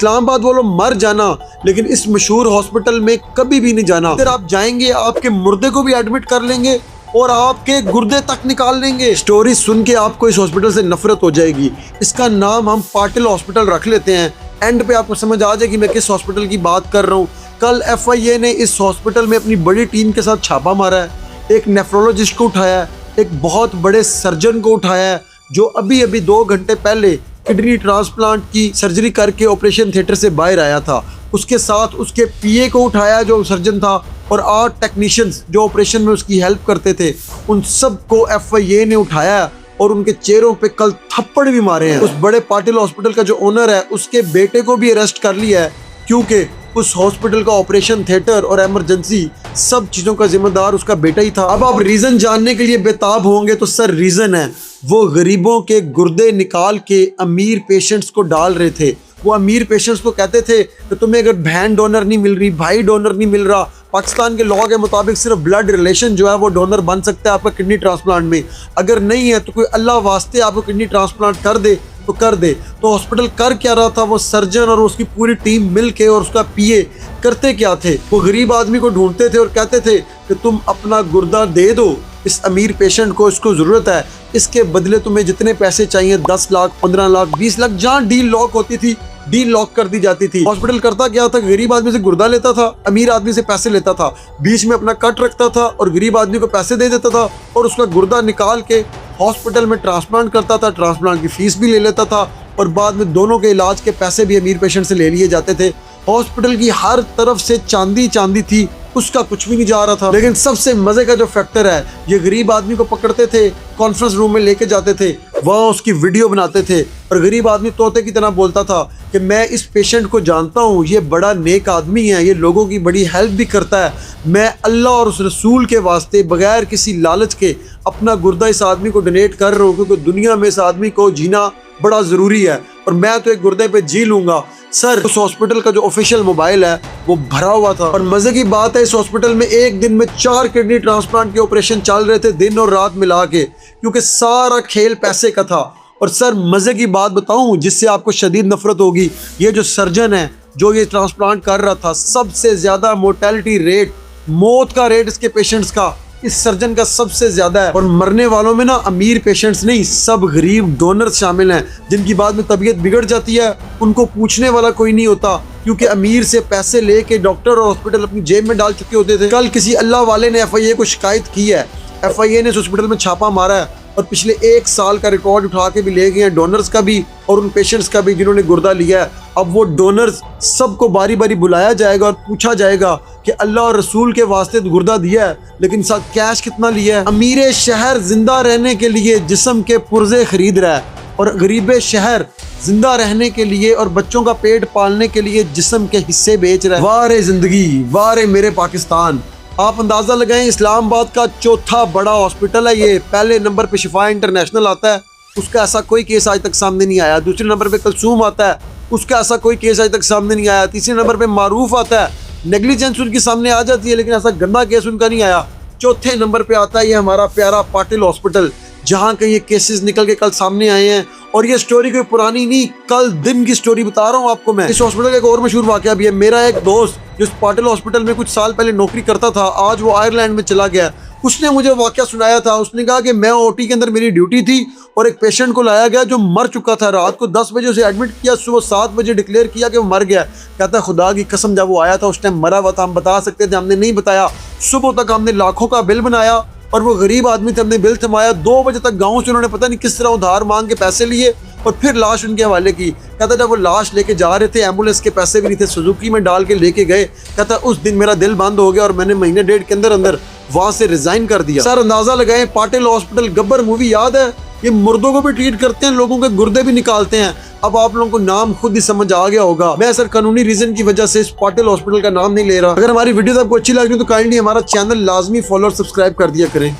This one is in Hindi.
इस्लामाबाद वालों मर जाना, लेकिन इस मशहूर हॉस्पिटल में कभी भी नहीं जाना। फिर आप जाएंगे, आपके मुर्दे को भी एडमिट कर लेंगे और आपके गुर्दे तक निकाल लेंगे। स्टोरी सुन के आपको इस हॉस्पिटल से नफरत हो जाएगी। इसका नाम हम पाटिल हॉस्पिटल रख लेते हैं। एंड पे आपको समझ आ जाएगी मैं किस हॉस्पिटल की बात कर रहा हूँ। कल FIA ने इस हॉस्पिटल में अपनी बड़ी टीम के साथ छापा मारा है। एक नेफ्रोलॉजिस्ट को उठाया है, एक बहुत बड़े सर्जन को उठाया है जो अभी अभी 2 घंटे पहले किडनी ट्रांसप्लांट की सर्जरी करके ऑपरेशन थिएटर से बाहर आया था। उसके साथ उसके PA को उठाया जो सर्जन था, और 8 टेक्नीशियंस जो ऑपरेशन में उसकी हेल्प करते थे, उन सब को FIA ने उठाया और उनके चेहरों पे कल थप्पड़ भी मारे हैं। उस बड़े पाटिल हॉस्पिटल का जो ओनर है उसके बेटे को भी अरेस्ट कर लिया है, क्योंकि उस हॉस्पिटल का ऑपरेशन थिएटर और इमरजेंसी सब चीज़ों का जिम्मेदार उसका बेटा ही था। अब आप रीज़न जानने के लिए बेताब होंगे तो सर रीज़न है, वो गरीबों के गुर्दे निकाल के अमीर पेशेंट्स को डाल रहे थे। वो अमीर पेशेंट्स को कहते थे कि तुम्हें अगर बहन डोनर नहीं मिल रही, भाई डोनर नहीं मिल रहा, पाकिस्तान के लॉ के मुताबिक सिर्फ ब्लड रिलेशन जो है वो डोनर बन सकता है आपका किडनी ट्रांसप्लांट में। अगर नहीं है तो कोई अल्लाह वास्ते आपको किडनी ट्रांसप्लांट कर दे तो कर दे। तो हॉस्पिटल कर क्या रहा था, वो सर्जन और उसकी पूरी टीम मिल के और उसका PA करते क्या थे, वो गरीब आदमी को ढूंढते थे और कहते थे कि तुम अपना गुर्दा दे दो इस अमीर पेशेंट को, इसको ज़रूरत है, इसके बदले तुम्हें जितने पैसे चाहिए 10 लाख 15 लाख 20 लाख, जहाँ डील लॉक होती थी डील लॉक कर दी जाती थी। हॉस्पिटल करता क्या था, गरीब आदमी से गुर्दा लेता था, अमीर आदमी से पैसे लेता था, बीच में अपना कट रखता था और गरीब आदमी को पैसे दे देता था और उसका गुर्दा निकाल के हॉस्पिटल में ट्रांसप्लांट करता था। ट्रांसप्लांट की फीस भी ले लेता था और बाद में दोनों के इलाज के पैसे भी अमीर पेशेंट से ले लिए जाते थे। हॉस्पिटल की हर तरफ से चांदी चांदी थी, उसका कुछ भी नहीं जा रहा था। लेकिन सबसे मजे का जो फैक्टर है, ये गरीब आदमी को पकड़ते थे, कॉन्फ्रेंस रूम में लेके जाते थे, वहाँ उसकी वीडियो बनाते थे और गरीब आदमी तोते की तरह बोलता था कि मैं इस पेशेंट को जानता हूँ, ये बड़ा नेक आदमी है, ये लोगों की बड़ी हेल्प भी करता है, मैं अल्लाह और उस रसूल के वास्ते बगैर किसी लालच के अपना गुर्दा इस आदमी को डोनेट कर रहा हूँ, क्योंकि दुनिया में इस आदमी को जीना बड़ा ज़रूरी है और मैं तो एक गुर्दे पे जी लूँगा। सर, उस हॉस्पिटल का जो ऑफिशियल मोबाइल है वो भरा हुआ था और मज़े की बात है इस हॉस्पिटल में एक दिन में 4 किडनी ट्रांसप्लांट के ऑपरेशन चल रहे थे, दिन और रात मिला के, क्योंकि सारा खेल पैसे का था। और सर मज़े की बात बताऊं जिससे आपको शदीद नफरत होगी, ये जो सर्जन है जो ये ट्रांसप्लांट कर रहा था, सबसे ज़्यादा मोर्टेलिटी रेट, मौत का रेट इसके पेशेंट्स का इस सर्जन का सबसे ज़्यादा है। और मरने वालों में ना अमीर पेशेंट्स नहीं, सब गरीब डोनर्स शामिल हैं, जिनकी बाद में तबीयत बिगड़ जाती है, उनको पूछने वाला कोई नहीं होता, क्योंकि अमीर से पैसे लेके डॉक्टर और हॉस्पिटल अपनी जेब में डाल चुके होते थे। कल किसी अल्लाह वाले ने FIA को शिकायत की है, FIA ने इस हॉस्पिटल में छापा मारा है और पिछले 1 साल का रिकॉर्ड उठा के भी ले गए हैं, डोनर्स का भी और उन पेशेंट्स का भी जिन्होंने गुर्दा लिया है। अब वो डोनर्स सबको बारी बारी बुलाया जाएगा और पूछा जाएगा कि अल्लाह और रसूल के वास्ते तो गुर्दा दिया है, लेकिन साथ कैश कितना लिया है। अमीर शहर जिंदा रहने के लिए जिस्म के पुर्जे खरीद रहा है और गरीब शहर जिंदा रहने के लिए और बच्चों का पेट पालने के लिए जिस्म के हिस्से बेच रहा है। वाह रे जिंदगी, वाह रे मेरे पाकिस्तान। आप अंदाज़ा लगाएं, इस्लामाबाद का चौथा बड़ा हॉस्पिटल है ये। पहले नंबर पे शिफा इंटरनेशनल आता है, उसका ऐसा कोई केस आज तक सामने नहीं आया। दूसरे नंबर पे कलसूम आता है, उसका ऐसा कोई केस आज तक सामने नहीं आया। तीसरे नंबर पे मारूफ आता है, नेग्लिजेंस उनकी सामने आ जाती है लेकिन ऐसा गंदा केस उनका नहीं आया। चौथे नंबर पे आता है ये हमारा प्यारा पाटिल हॉस्पिटल, जहाँ के ये केसेस निकल के कल सामने आए हैं। और ये स्टोरी कोई पुरानी नहीं, कल दिन की स्टोरी बता रहा हूँ आपको मैं। इस हॉस्पिटल का एक और मशहूर वाकया भी है। मेरा एक दोस्त जो इस पाटिल हॉस्पिटल में कुछ साल पहले नौकरी करता था, आज वो आयरलैंड में चला गया, उसने मुझे वाकया सुनाया था। उसने कहा कि मैं OT के अंदर मेरी ड्यूटी थी और एक पेशेंट को लाया गया जो मर चुका था। रात को 10 बजे उसे एडमिट किया, सुबह 7 बजे डिक्लेयर किया कि वो मर गया। कहता खुदा की कसम, जब वो आया था उस टाइम मरा हुआ था, हम बता सकते थे, हमने नहीं बताया। सुबह तक हमने लाखों का बिल बनाया और वो गरीब आदमी थे, हमने बिल थमाया। 2 बजे तक गाँव से उन्होंने पता नहीं किस तरह उधार मांग के पैसे लिए और फिर लाश उनके हवाले की। कहता जब वो लाश लेके जा रहे थे, एम्बुलेंस के पैसे भी नहीं थे, सुजुकी में डाल के लेके गए। कहता उस दिन मेरा दिल बंद हो गया और मैंने महीने 1.5 के अंदर अंदर वहाँ से रिजाइन कर दिया। सर अंदाजा लगाएं, पाटिल हॉस्पिटल, गब्बर मूवी याद है, ये मुर्दों को भी ट्रीट करते हैं, लोगों के गुर्दे भी निकालते हैं। अब आप लोगों को नाम खुद ही समझ आ गया होगा। मैं सर कानूनी रीजन की वजह से इस पाटिल हॉस्पिटल का नाम नहीं ले रहा। अगर हमारी वीडियो आपको अच्छी लग रही है तो काइंडली हमारा चैनल लाजमी फॉलो और सब्सक्राइब कर दिया करें।